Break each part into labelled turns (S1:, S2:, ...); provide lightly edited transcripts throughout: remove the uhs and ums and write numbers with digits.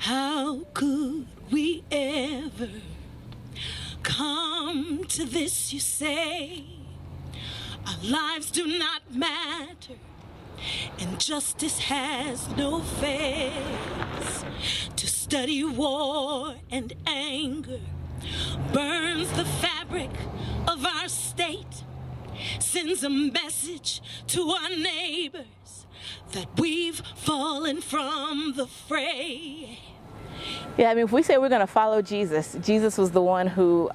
S1: How could we ever come to this, you say? Our lives do not matter, and justice has no face. To study war and anger burns the fabric of our state, sends a message to our neighbors that we've fallen from the fray.
S2: Yeah, I mean, if we say we're going to follow Jesus, Jesus was the one who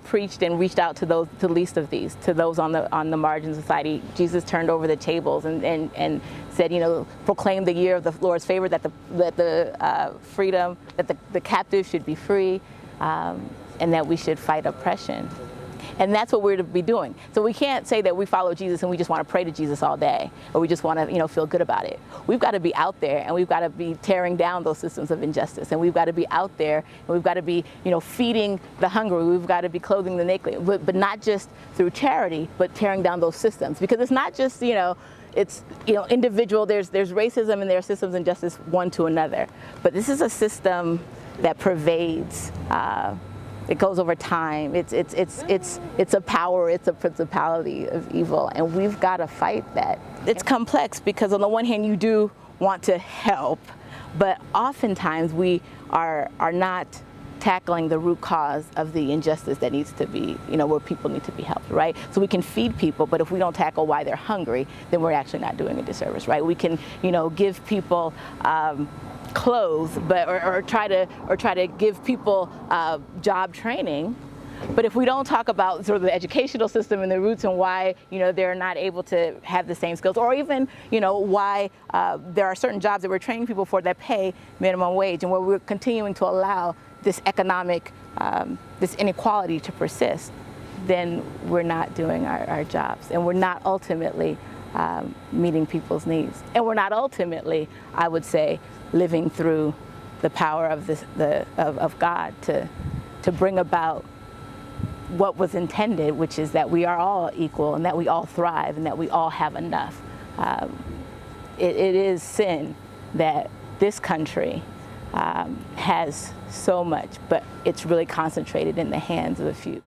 S2: preached and reached out to those, to the least of these, to those on the margins of society. Jesus turned over the tables and said, you know, proclaim the year of the Lord's favor, that the freedom, that the captives should be free, and that we should fight oppression. And that's what we're to be doing. So we can't say that we follow Jesus and we just want to pray to Jesus all day, or we just want to, you know, feel good about it. We've got to be out there, and we've got to be tearing down those systems of injustice. And we've got to be out there, and we've got to be, you know, feeding the hungry. We've got to be clothing the naked, but not just through charity, but tearing down those systems. Because it's not just, you know, it's, you know, individual. There's racism and there are systems of injustice one to another. But this is a system that pervades. It goes over time. It's a power. It's a principality of evil, and we've got to fight that. It's complex because on the one hand you do want to help, but oftentimes we are not tackling the root cause of the injustice that needs to be, you know, where people need to be helped, right? So we can feed people, but if we don't tackle why they're hungry, then we're actually not doing a disservice, right? We can, you know, give people clothes, but or try to give people job training, but if we don't talk about sort of the educational system and the roots and why, you know, they're not able to have the same skills, or even, you know, why there are certain jobs that we're training people for that pay minimum wage, and where we're continuing to allow this economic this inequality to persist, then we're not doing our jobs, and we're not ultimately meeting people's needs, and we're not ultimately, I would say, living through the power of of God to bring about what was intended, which is that we are all equal and that we all thrive and that we all have enough. It is sin that this country has so much, but it's really concentrated in the hands of a few.